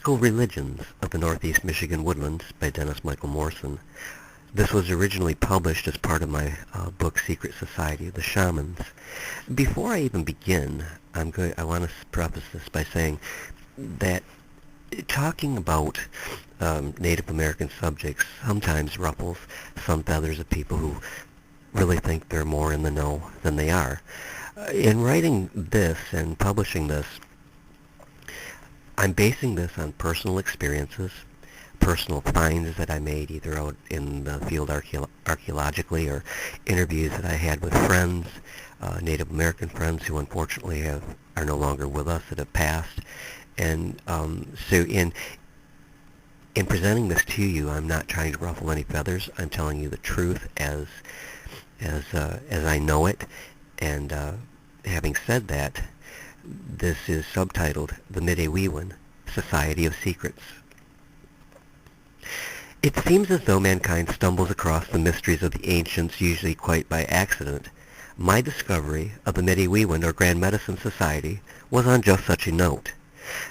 Mystical Religions of the Northeast Michigan Woodlands by Dennis Michael Morrison. This was originally published as part of my book Secret Society of the Shamans. Before I even begin, I want to preface this by saying that talking about Native American subjects sometimes ruffles some feathers of people who really think they're more in the know than they are. In writing this and publishing this, I'm basing this on personal experiences, personal finds that I made either out in the field archaeologically or interviews that I had with friends, Native American friends who unfortunately are no longer with us, that have passed. And so in presenting this to you, I'm not trying to ruffle any feathers. I'm telling you the truth as I know it. And having said that, this is subtitled The Midewiwin, Society of Secrets. It seems as though mankind stumbles across the mysteries of the ancients, usually quite by accident. My discovery of the Midewiwin, or Grand Medicine Society, was on just such a note.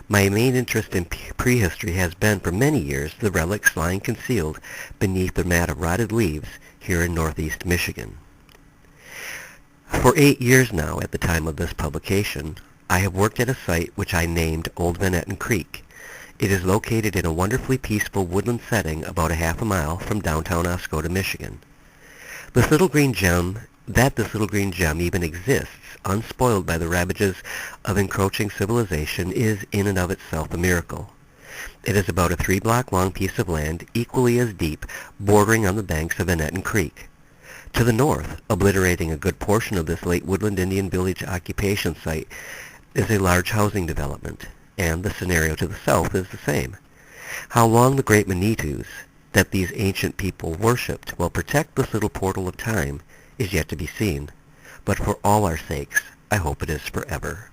My main interest in prehistory has been, for many years, the relics lying concealed beneath the mat of rotted leaves here in northeast Michigan. For 8 years now, at the time of this publication, I have worked at a site which I named Old Manhattan Creek. It is located in a wonderfully peaceful woodland setting about a half a mile from downtown Oscoda, Michigan. This little green gem even exists, unspoiled by the ravages of encroaching civilization, is in and of itself a miracle. It is about a 3-block long piece of land, equally as deep, bordering on the banks of Manhattan Creek. To the north, obliterating a good portion of this late woodland Indian village occupation site, is a large housing development, and the scenario to the south is the same. How long the great Manitus that these ancient people worshipped will protect this little portal of time is yet to be seen, but for all our sakes, I hope it is forever.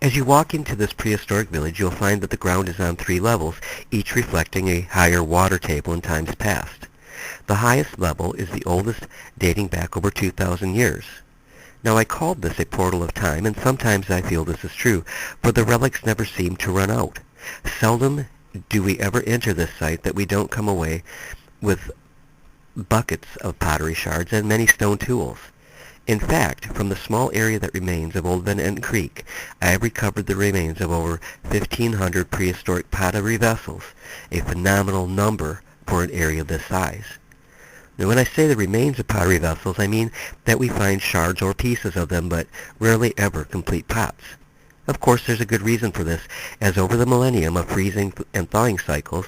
As you walk into this prehistoric village, you'll find that the ground is on 3 levels, each reflecting a higher water table in times past. The highest level is the oldest, dating back over 2,000 years. Now, I called this a portal of time, and sometimes I feel this is true, for the relics never seem to run out. Seldom do we ever enter this site that we don't come away with buckets of pottery shards and many stone tools. In fact, from the small area that remains of Old Manhattan Creek, I have recovered the remains of over 1,500 prehistoric pottery vessels, a phenomenal number for an area this size. Now, when I say the remains of pottery vessels, I mean that we find shards or pieces of them, but rarely ever complete pots. Of course, there's a good reason for this, as over the millennium of freezing and thawing cycles,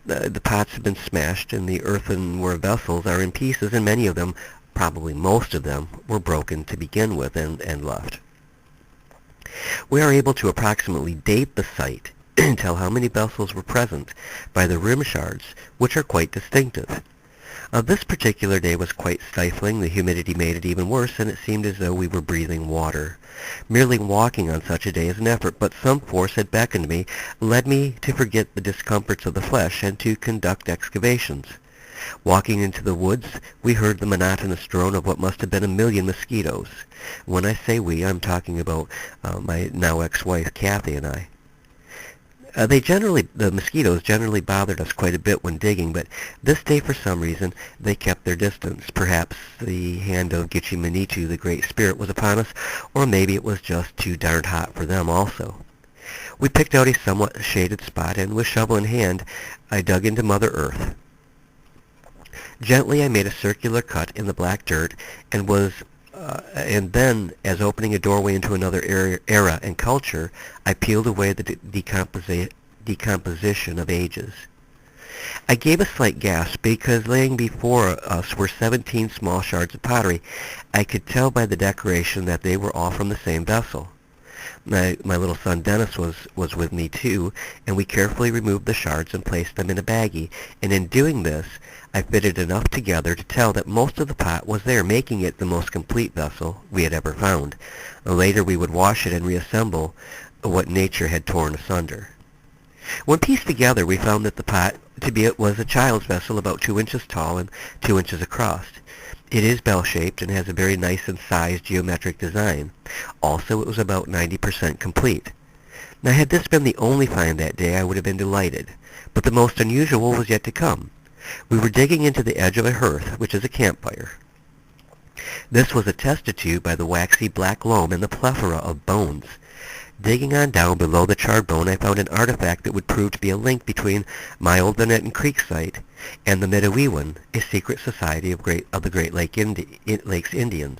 the pots have been smashed and the earthenware vessels are in pieces, and many of them, probably most of them, were broken to begin with and left. We are able to approximately date the site and tell how many vessels were present by the rim shards, which are quite distinctive. This particular day was quite stifling. The humidity made it even worse, and it seemed as though we were breathing water. Merely walking on such a day is an effort, but some force had beckoned me, led me to forget the discomforts of the flesh, and to conduct excavations. Walking into the woods, we heard the monotonous drone of what must have been 1,000,000 mosquitoes. When I say we, I'm talking about my now ex-wife, Kathy, and I. The mosquitoes generally bothered us quite a bit when digging, but this day for some reason they kept their distance. Perhaps the hand of Gitche Manitou, the Great Spirit, was upon us, or maybe it was just too darned hot for them also. We picked out a somewhat shaded spot, and with shovel in hand, I dug into Mother Earth. Gently I made a circular cut in the black dirt, and then, as opening a doorway into another era and culture, I peeled away the decomposition of ages. I gave a slight gasp, because laying before us were 17 small shards of pottery. I could tell by the decoration that they were all from the same vessel. My little son Dennis was with me too, and we carefully removed the shards and placed them in a baggie, and in doing this, I fitted enough together to tell that most of the pot was there, making it the most complete vessel we had ever found. Later we would wash it and reassemble what nature had torn asunder. When pieced together, we found that the pot was a child's vessel about 2 inches tall and 2 inches across. It is bell-shaped and has a very nice and sized geometric design. Also, it was about 90% complete. Now, had this been the only find that day, I would have been delighted. But the most unusual was yet to come. We were digging into the edge of a hearth, which is a campfire. This was attested to by the waxy black loam and the plethora of bones. Digging on down below the charred bone, I found an artifact that would prove to be a link between my old Vanetton Creek site and the Midewiwin, a secret society of the Great Lakes Indians.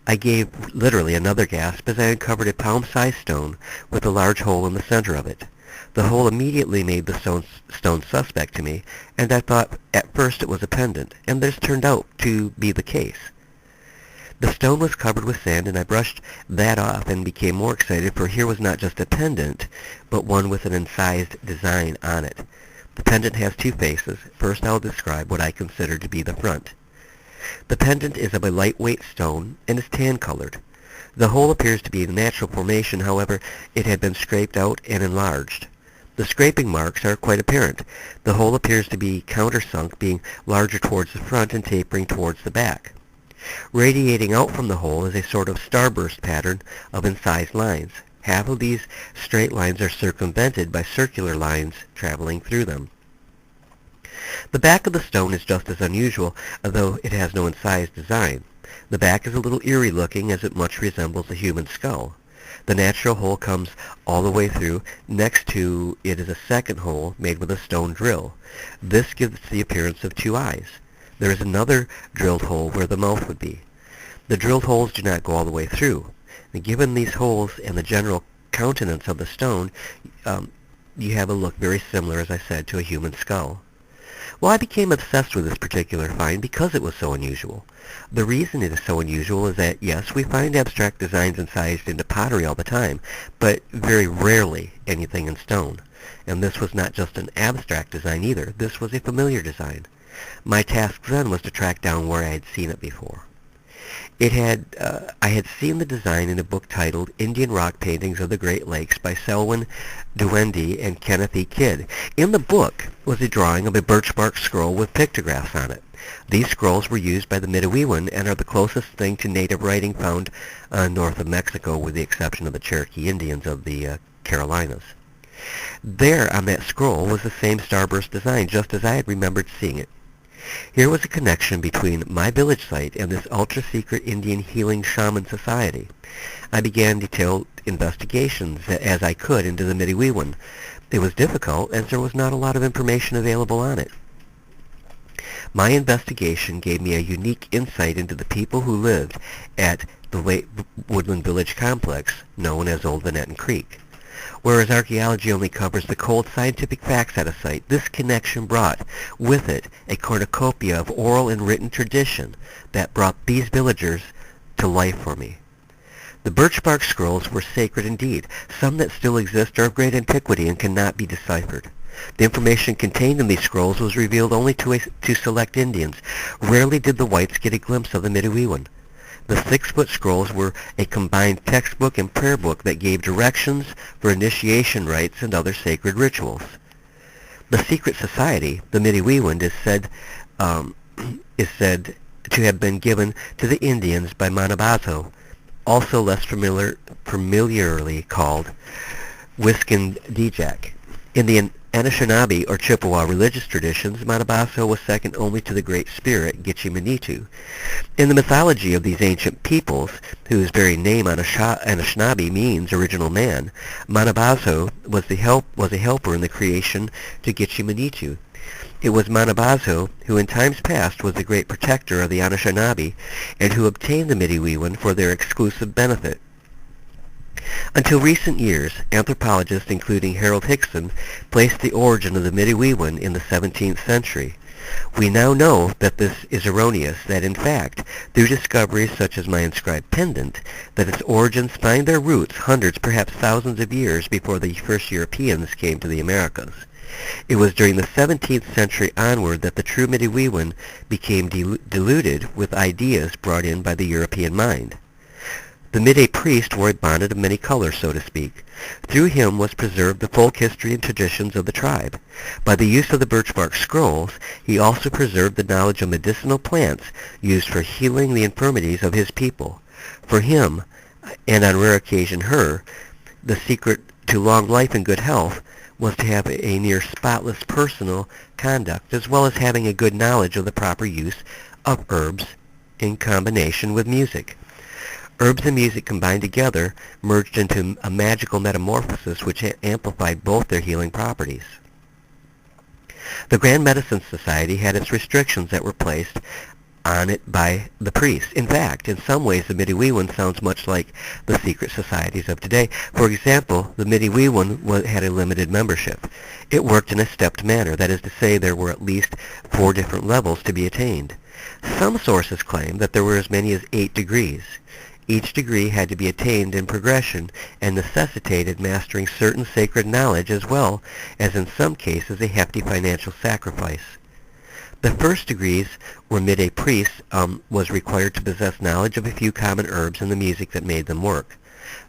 I gave literally another gasp as I uncovered a palm-sized stone with a large hole in the center of it. The hole immediately made the stone suspect to me, and I thought at first it was a pendant, and this turned out to be the case. The stone was covered with sand, and I brushed that off and became more excited, for here was not just a pendant, but one with an incised design on it. The pendant has two faces. First, I'll describe what I consider to be the front. The pendant is of a lightweight stone and is tan-colored. The hole appears to be a natural formation, however, it had been scraped out and enlarged. The scraping marks are quite apparent. The hole appears to be countersunk, being larger towards the front and tapering towards the back. Radiating out from the hole is a sort of starburst pattern of incised lines. Half of these straight lines are circumvented by circular lines traveling through them. The back of the stone is just as unusual, although it has no incised design. The back is a little eerie looking, as it much resembles a human skull. The natural hole comes all the way through. Next to it is a second hole made with a stone drill. This gives the appearance of two eyes. There is another drilled hole where the mouth would be. The drilled holes do not go all the way through. And given these holes and the general countenance of the stone, you have a look very similar, as I said, to a human skull. Well, I became obsessed with this particular find because it was so unusual. The reason it is so unusual is that, yes, we find abstract designs incised into pottery all the time, but very rarely anything in stone. And this was not just an abstract design either. This was a familiar design. My task then was to track down where I had seen it before. I had seen the design in a book titled Indian Rock Paintings of the Great Lakes by Selwyn Duendy and Kenneth E. Kidd. In the book was a drawing of a birch bark scroll with pictographs on it. These scrolls were used by the Midewiwin and are the closest thing to native writing found north of Mexico, with the exception of the Cherokee Indians of the Carolinas. There on that scroll was the same starburst design, just as I had remembered seeing it. Here was a connection between my village site and this ultra-secret Indian healing shaman society. I began detailed investigations as I could into the Midewiwin. It was difficult, as there was not a lot of information available on it. My investigation gave me a unique insight into the people who lived at the Woodland Village complex, known as Old Vanetton Creek. Whereas archaeology only covers the cold scientific facts at a site, this connection brought with it a cornucopia of oral and written tradition that brought these villagers to life for me. The birch bark scrolls were sacred indeed. Some that still exist are of great antiquity and cannot be deciphered. The information contained in these scrolls was revealed only to select Indians. Rarely did the whites get a glimpse of the Midewiwin. The 6-foot scrolls were a combined textbook and prayer book that gave directions for initiation rites and other sacred rituals. The secret society, the Midewiwin, is said to have been given to the Indians by Manabazo, also less familiarly called Wiskindijak. In the Anishinaabe or Chippewa religious traditions, Manabazo was second only to the Great Spirit, Gitchimanitu. In the mythology of these ancient peoples, whose very name Anishinaabe means original man, Manabazo was a helper in the creation to Gitchimanitu. It was Manabazo who in times past was the great protector of the Anishinaabe and who obtained the Midewiwin for their exclusive benefit. Until recent years, anthropologists, including Harold Hickson, placed the origin of the Midewiwin in the 17th century. We now know that this is erroneous, that in fact, through discoveries such as my inscribed pendant, that its origins find their roots hundreds, perhaps thousands of years before the first Europeans came to the Americas. It was during the 17th century onward that the true Midewiwin became diluted with ideas brought in by the European mind. The Midday priest wore a bonnet of many colors, so to speak. Through him was preserved the folk history and traditions of the tribe. By the use of the birch bark scrolls, he also preserved the knowledge of medicinal plants used for healing the infirmities of his people. For him, and on rare occasion her, the secret to long life and good health was to have a near spotless personal conduct, as well as having a good knowledge of the proper use of herbs in combination with music. Herbs and music combined together merged into a magical metamorphosis which amplified both their healing properties. The Grand Medicine Society had its restrictions that were placed on it by the priests. In fact, in some ways the Midewiwin sounds much like the secret societies of today. For example, the Midewiwin had a limited membership. It worked in a stepped manner, that is to say there were at least 4 different levels to be attained. Some sources claim that there were as many as 8 degrees. Each degree had to be attained in progression and necessitated mastering certain sacred knowledge as well as in some cases a hefty financial sacrifice. The first degrees where Miday priests was required to possess knowledge of a few common herbs and the music that made them work.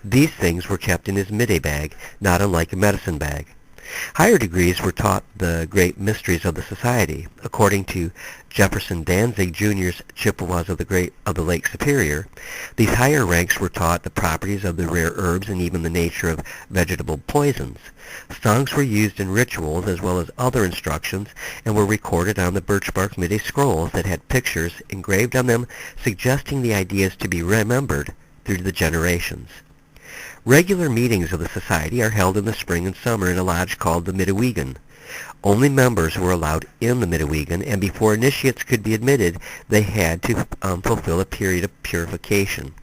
These things were kept in his Miday bag, not unlike a medicine bag. Higher degrees were taught the great mysteries of the society. According to Jefferson Danzig Jr.'s Chippewas of the Lake Superior, these higher ranks were taught the properties of the rare herbs and even the nature of vegetable poisons. Songs were used in rituals as well as other instructions and were recorded on the birch bark Miday scrolls that had pictures engraved on them suggesting the ideas to be remembered through the generations. Regular meetings of the society are held in the spring and summer in a lodge called the Midewiwin. Only members were allowed in the Midewiwin, and before initiates could be admitted, they had to fulfill a period of purification.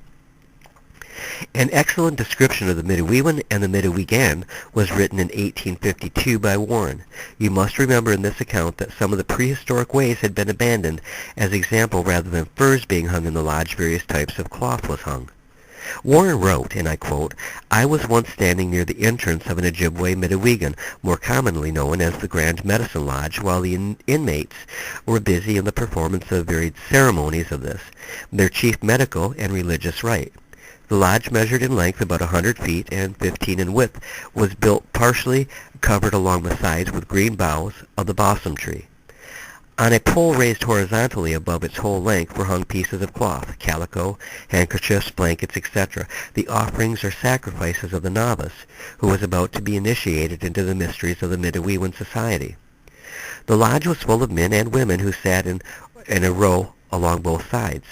An excellent description of the Midewiwin and the Midewiwin was written in 1852 by Warren. You must remember in this account that some of the prehistoric ways had been abandoned. As example, rather than furs being hung in the lodge, various types of cloth was hung. Warren wrote, and I quote, "I was once standing near the entrance of an Ojibwe Midewiwin, more commonly known as the Grand Medicine Lodge, while the inmates were busy in the performance of varied ceremonies of this, their chief medical and religious rite. The lodge measured in length about 100 feet and 15 in width, was built partially covered along the sides with green boughs of the balsam tree. On a pole raised horizontally above its whole length were hung pieces of cloth, calico, handkerchiefs, blankets, etc., the offerings or sacrifices of the novice, who was about to be initiated into the mysteries of the Midewiwin society. The lodge was full of men and women who sat in a row along both sides.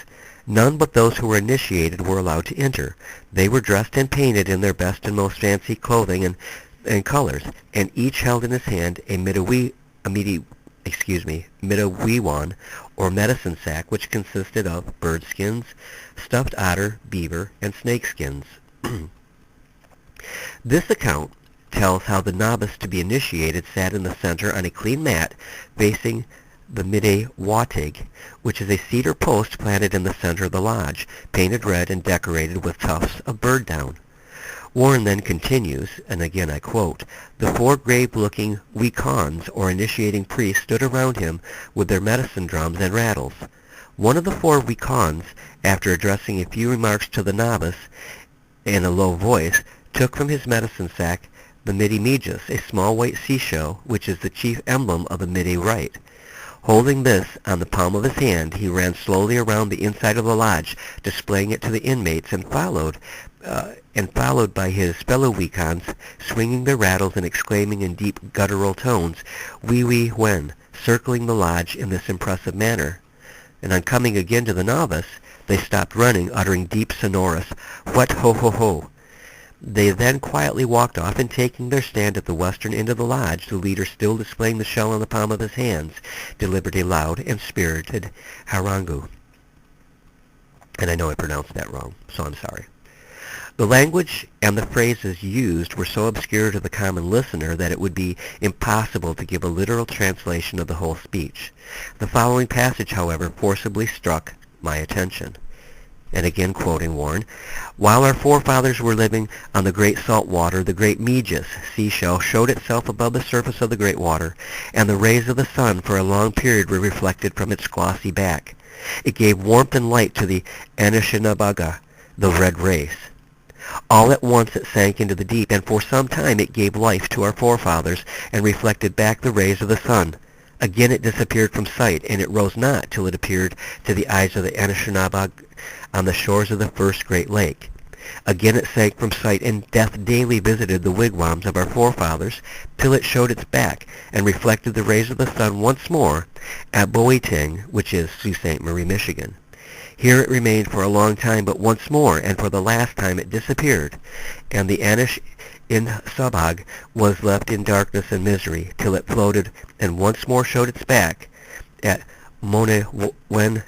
None but those who were initiated were allowed to enter. They were dressed and painted in their best and most fancy clothing and colors, and each held in his hand a Midewiwin, or medicine sack, which consisted of bird skins, stuffed otter, beaver, and snake skins." This account tells how the novice to be initiated sat in the center on a clean mat facing the Midewiwin, which is a cedar post planted in the center of the lodge, painted red and decorated with tufts of bird down. Warren then continues, and again I quote, "The 4 grave-looking wicons, or initiating priests, stood around him with their medicine drums and rattles. One of the 4 wicons, after addressing a few remarks to the novice in a low voice, took from his medicine sack the Medius, a small white seashell, which is the chief emblem of the Miday rite. Holding this on the palm of his hand, he ran slowly around the inside of the lodge, displaying it to the inmates, and followed by his fellow wicons, swinging their rattles and exclaiming in deep guttural tones, 'Wee-wee-wen,' circling the lodge in this impressive manner. And on coming again to the novice, they stopped running, uttering deep sonorous, 'What ho-ho-ho.' They then quietly walked off, and taking their stand at the western end of the lodge, the leader still displaying the shell on the palm of his hands, delivered a loud and spirited harangue." And I know I pronounced that wrong, so I'm sorry. The language and the phrases used were so obscure to the common listener that it would be impossible to give a literal translation of the whole speech. The following passage, however, forcibly struck my attention. And again quoting Warren, "While our forefathers were living on the great salt water, the great Medius, Seashell, showed itself above the surface of the great water, and the rays of the sun for a long period were reflected from its glossy back. It gave warmth and light to the Anishinaabe, the red race. All at once it sank into the deep, and for some time it gave life to our forefathers, and reflected back the rays of the sun. Again it disappeared from sight, and it rose not till it appeared to the eyes of the Anishinaabe on the shores of the first great lake. Again it sank from sight, and death daily visited the wigwams of our forefathers, till it showed its back, and reflected the rays of the sun once more at Boiting, which is Sault Ste. Marie, Michigan. Here it remained for a long time, but once more, and for the last time, it disappeared, and the Anish in Subhag was left in darkness and misery, till it floated and once more showed its back at Midaywewin,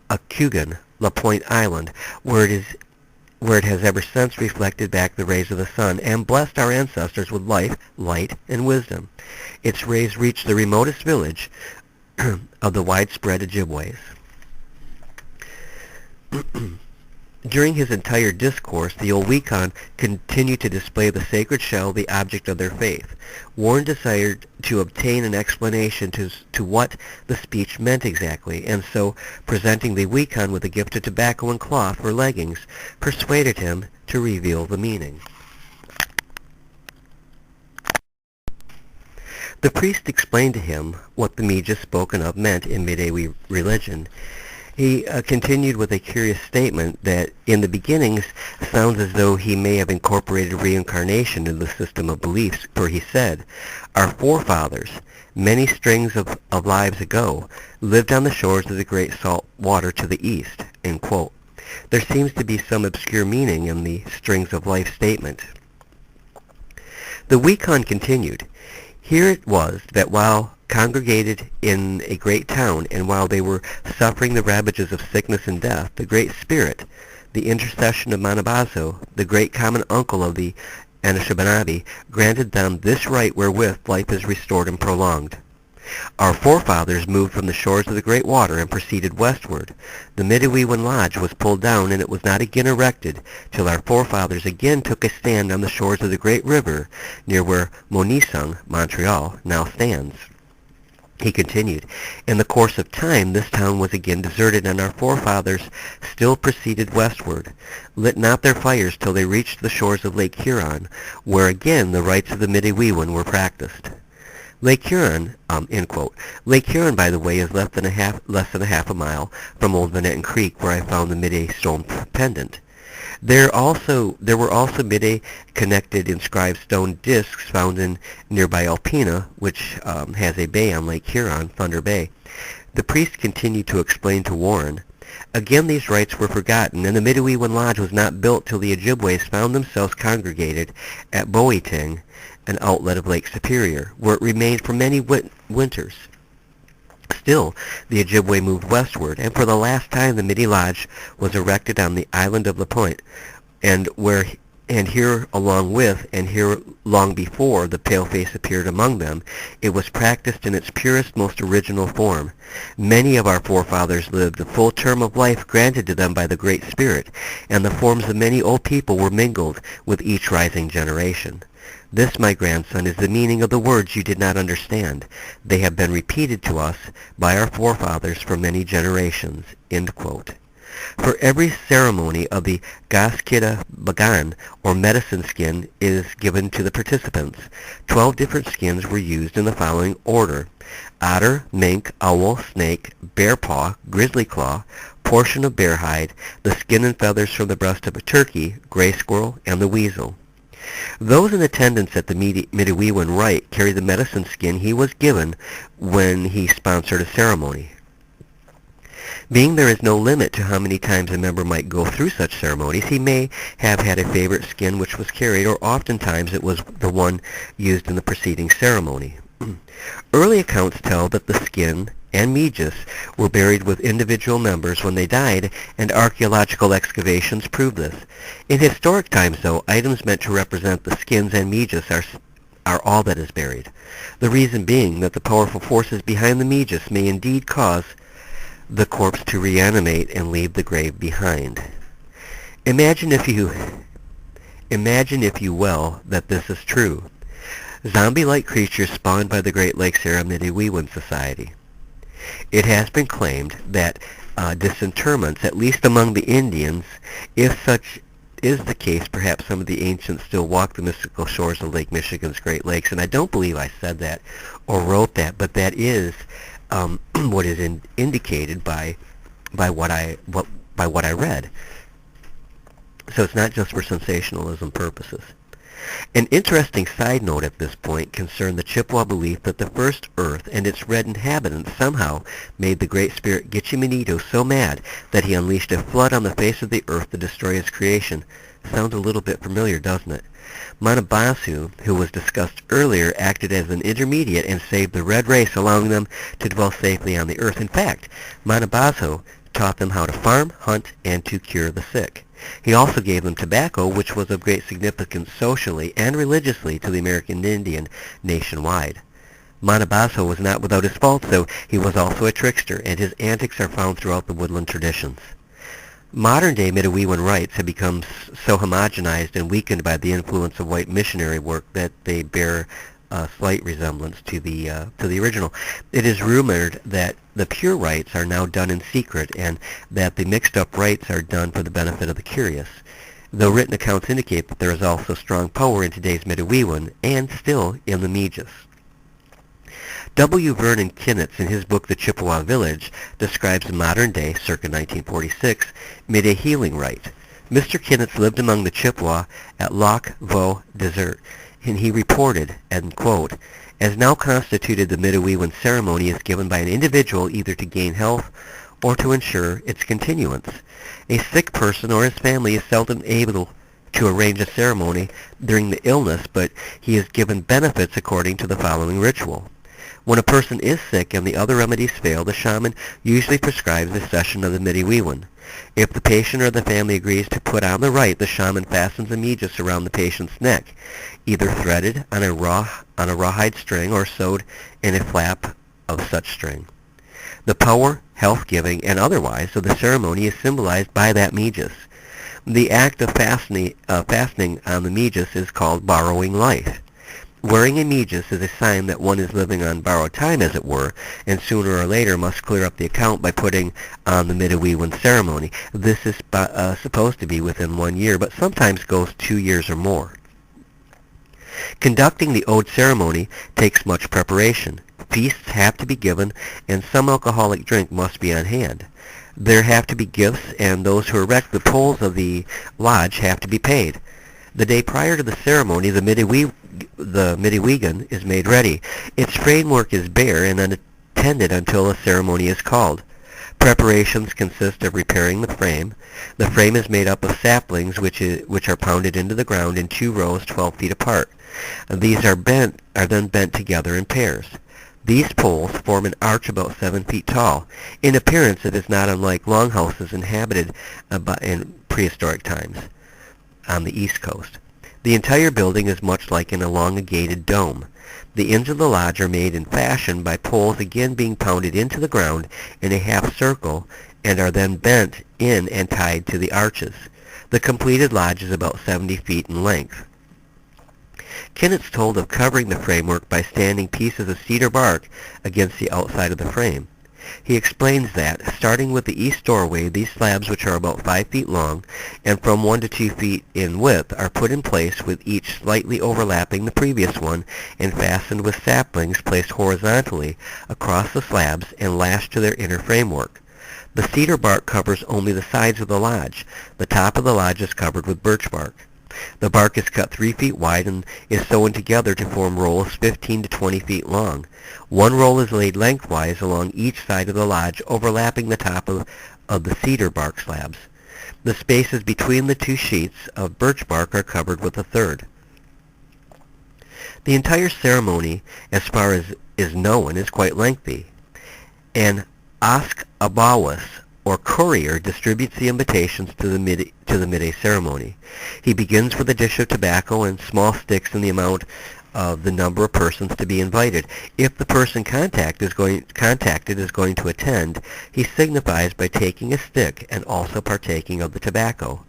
Akugan, La Pointe Island, where it has ever since reflected back the rays of the sun, and blessed our ancestors with life, light, and wisdom. Its rays reached the remotest village of the widespread Ojibways. During his entire discourse, the old Wiccan continued to display the sacred shell, the object of their faith. Warren desired to obtain an explanation to what the speech meant exactly, and so, presenting the Wiccan with a gift of tobacco and cloth or leggings, persuaded him to reveal the meaning. The priest explained to him what the Medius spoken of meant in Midewi religion. He continued with a curious statement that in the beginnings sounds as though he may have incorporated reincarnation into the system of beliefs, for he said, "Our forefathers, many strings of lives ago, lived on the shores of the great salt water to the east." End quote. There seems to be some obscure meaning in the strings of life statement. The Wiccan continued, "Here it was that while congregated in a great town, and while they were suffering the ravages of sickness and death, the Great Spirit, the intercession of Manabazo, the great common uncle of the Anishinaabe, granted them this right wherewith life is restored and prolonged. Our forefathers moved from the shores of the great water and proceeded westward. The Midewiwin lodge was pulled down, and it was not again erected till our forefathers again took a stand on the shores of the great river, near where Monisung, Montreal, now stands." He continued, "In the course of time this town was again deserted, and our forefathers still proceeded westward, lit not their fires till they reached the shores of Lake Huron, where again the rites of the Midewiwin were practiced." Lake Huron, end quote. Lake Huron, by the way, is less than a half a mile from Old Venetton Creek, where I found the Midday stone pendant. There were also Midday-connected inscribed stone discs found in nearby Alpena, which has a bay on Lake Huron, Thunder Bay. The priest continued to explain to Warren, "Again these rites were forgotten, and the Midewiwin Lodge was not built till the Ojibways found themselves congregated at Boiting, an outlet of Lake Superior, where it remained for many winters. Still, the Ojibway moved westward, and for the last time the Midi Lodge was erected on the island of La Pointe, and here along with, and here long before the paleface appeared among them, it was practiced in its purest, most original form. Many of our forefathers lived the full term of life granted to them by the Great Spirit, and the forms of many old people were mingled with each rising generation. This, my grandson, is the meaning of the words you did not understand. They have been repeated to us by our forefathers for many generations." End quote. For every ceremony of the Gaskida Bagan, or medicine skin, is given to the participants. 12 different skins were used in the following order: otter, mink, owl, snake, bear paw, grizzly claw, portion of bear hide, the skin and feathers from the breast of a turkey, gray squirrel, and the weasel. Those in attendance at the Midewiwin rite carried the medicine skin he was given when he sponsored a ceremony. Being there is no limit to how many times a member might go through such ceremonies, he may have had a favorite skin which was carried, or oftentimes it was the one used in the preceding ceremony. Early accounts tell that the skin and Medius were buried with individual members when they died, and archaeological excavations prove this. In historic times, though, items meant to represent the skins and Medius are all that is buried. The reason being that the powerful forces behind the Medius may indeed cause the corpse to reanimate and leave the grave behind. Imagine if you will, that this is true. Zombie-like creatures spawned by the Great Lakes era Midewiwin Society. It has been claimed that disinterments, at least among the Indians, if such is the case, perhaps some of the ancients still walk the mystical shores of Lake Michigan's Great Lakes. And I don't believe I said that or wrote that, but that is what is indicated by what I read. So it's not just for sensationalism purposes. An interesting side note at this point concerned the Chippewa belief that the first Earth and its red inhabitants somehow made the Great Spirit Gitchimanito so mad that he unleashed a flood on the face of the Earth to destroy his creation. Sounds a little bit familiar, doesn't it? Manabasu, who was discussed earlier, acted as an intermediate and saved the red race, allowing them to dwell safely on the Earth. In fact, Manabasu taught them how to farm, hunt, and to cure the sick. He also gave them tobacco, which was of great significance socially and religiously to the American Indian nationwide. Manabaso was not without his faults, though. He was also a trickster, and his antics are found throughout the woodland traditions. Modern-day Midewiwin rites have become so homogenized and weakened by the influence of white missionary work that they bear a slight resemblance to the original. It is rumored that the pure rites are now done in secret and that the mixed-up rites are done for the benefit of the curious, though written accounts indicate that there is also strong power in today's Midewiwin and still in the Medius. W. Vernon Kinnetz, in his book The Chippewa Village, describes a modern-day, circa 1946, Midday healing rite. Mr. Kinnetz lived among the Chippewa at Lac Vaux Desert, and he reported, and quote, "As now constituted, the Midewiwin ceremony is given by an individual either to gain health or to ensure its continuance. A sick person or his family is seldom able to arrange a ceremony during the illness, but he is given benefits according to the following ritual. When a person is sick and the other remedies fail, the shaman usually prescribes a session of the Midewiwin. If the patient or the family agrees to put on the rite, the shaman fastens a Medius around the patient's neck, either threaded on a rawhide string or sewed in a flap of such string. The power, health-giving, and otherwise of the ceremony is symbolized by that Medius. The act of fastening on the Medius is called borrowing life. Wearing a Medius is a sign that one is living on borrowed time, as it were, and sooner or later must clear up the account by putting on the Midewiwin ceremony. This is supposed to be within 1 year, but sometimes goes 2 years or more. Conducting the ode ceremony takes much preparation. Feasts have to be given, and some alcoholic drink must be on hand. There have to be gifts, and those who erect the poles of the lodge have to be paid. The day prior to the ceremony, the Midewiwin is made ready. Its framework is bare and unattended until a ceremony is called. Preparations consist of repairing the frame. The frame is made up of saplings which are pounded into the ground in 2 rows 12 feet apart. These are then bent together in pairs. These poles form an arch about 7 feet tall. In appearance, it is not unlike longhouses inhabited in prehistoric times on the East Coast. The entire building is much like an elongated dome. The ends of the lodge are made in fashion by poles again being pounded into the ground in a half circle and are then bent in and tied to the arches. The completed lodge is about 70 feet in length. Kinnetz told of covering the framework by standing pieces of cedar bark against the outside of the frame. He explains that, starting with the east doorway, these slabs, which are about 5 feet long and from 1 to 2 feet in width, are put in place with each slightly overlapping the previous one and fastened with saplings placed horizontally across the slabs and lashed to their inner framework. The cedar bark covers only the sides of the lodge. The top of the lodge is covered with birch bark. The bark is cut 3 feet wide and is sewn together to form rolls 15 to 20 feet long. One roll is laid lengthwise along each side of the lodge, overlapping the top of the cedar bark slabs. The spaces between the 2 sheets of birch bark are covered with a third. The entire ceremony, as far as is known, is quite lengthy. An Askabawis, or courier, distributes the invitations to the midday ceremony. He begins with a dish of tobacco and small sticks in the amount of the number of persons to be invited. If the person contacted is going to attend, he signifies by taking a stick and also partaking of the tobacco.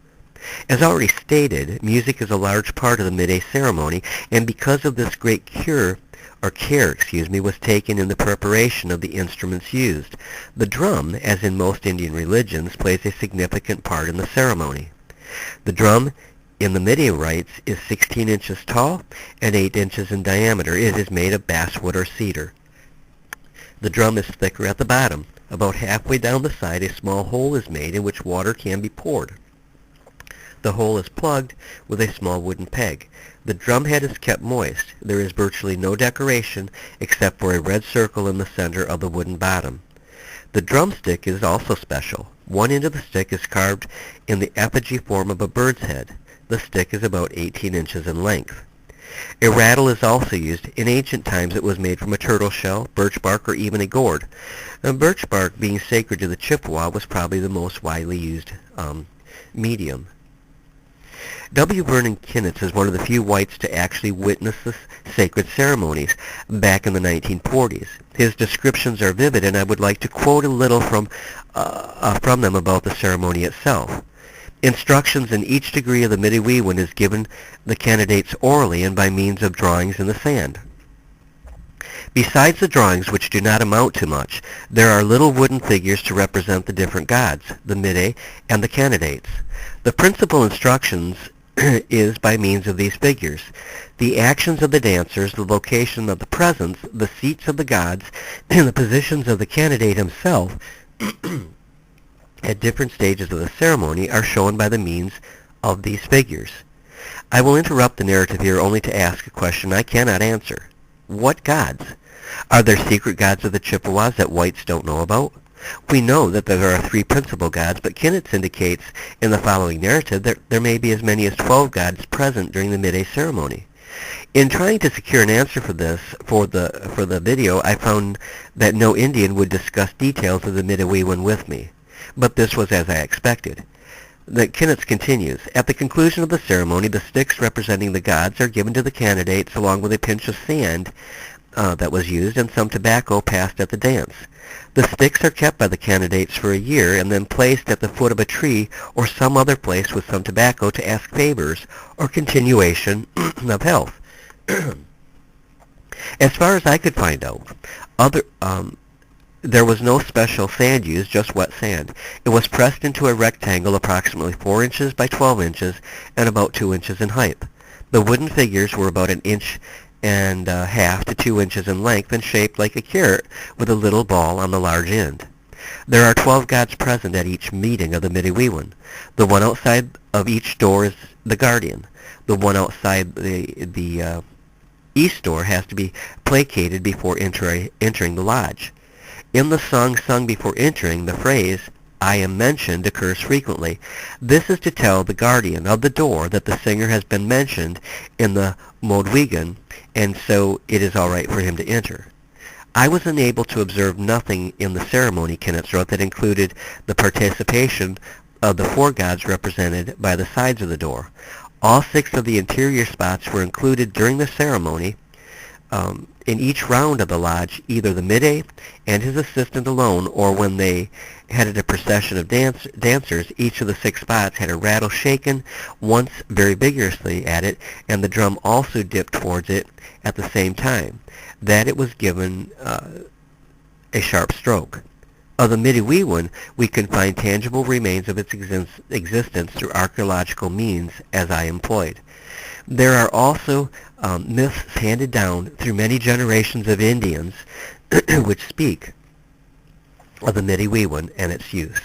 As already stated, music is a large part of the midday ceremony, and because of this great care was taken in the preparation of the instruments used. The drum, as in most Indian religions, plays a significant part in the ceremony. The drum in the Midday rites is 16 inches tall and 8 inches in diameter. It is made of basswood or cedar. The drum is thicker at the bottom. About halfway down the side, a small hole is made in which water can be poured. The hole is plugged with a small wooden peg. The drum head is kept moist. There is virtually no decoration except for a red circle in the center of the wooden bottom. The drumstick is also special. One end of the stick is carved in the effigy form of a bird's head. The stick is about 18 inches in length. A rattle is also used. In ancient times it was made from a turtle shell, birch bark, or even a gourd. Birch bark, being sacred to the Chippewa, was probably the most widely used medium. W. Vernon Kinnitz is one of the few whites to actually witness the sacred ceremonies back in the 1940s. His descriptions are vivid, and I would like to quote a little from them about the ceremony itself. Instructions in each degree of the Midewiwin is given the candidates orally and by means of drawings in the sand. Besides the drawings, which do not amount to much, there are little wooden figures to represent the different gods, the Mide, and the candidates. The principal instructions is by means of these figures. The actions of the dancers, the location of the presents, the seats of the gods, and the positions of the candidate himself at different stages of the ceremony are shown by the means of these figures. I will interrupt the narrative here only to ask a question I cannot answer. What gods? Are there secret gods of the Chippewas that whites don't know about? We know that there are 3 principal gods, but Kinnitz indicates in the following narrative that there may be as many as 12 gods present during the Midday ceremony. In trying to secure an answer for this for the video, I found that no Indian would discuss details of the Midewiwin with me, but this was as I expected. The Kinnitz continues, at the conclusion of the ceremony, the sticks representing the gods are given to the candidates along with a pinch of sand that was used and some tobacco passed at the dance. The sticks are kept by the candidates for a year and then placed at the foot of a tree or some other place with some tobacco to ask favors or continuation of health. As far as I could find out, there was no special sand used, just wet sand. It was pressed into a rectangle approximately 4 inches by 12 inches and about 2 inches in height. The wooden figures were about 1.5 inches to 2 inches in length and shaped like a carrot with a little ball on the large end. There are 12 gods present at each meeting of the Midewiwin. The one outside of each door is the guardian. The one outside the east door has to be placated before entering the lodge. In the song sung before entering, the phrase, I am mentioned, occurs frequently. This is to tell the guardian of the door that the singer has been mentioned in the Midewiwin, and so it is all right for him to enter. I was unable to observe nothing in the ceremony, Kinnitz wrote, that included the participation of the 4 gods represented by the sides of the door. All 6 of the interior spots were included during the ceremony. In each round of the lodge, either the Mide and his assistant alone, or when they headed a procession of dancers, each of the 6 spots had a rattle shaken once very vigorously at it, and the drum also dipped towards it at the same time, that it was given a sharp stroke. Of the Midewiwin, we can find tangible remains of its existence through archaeological means, as I employed. There are also myths handed down through many generations of Indians which speak of the Midewiwin and its use.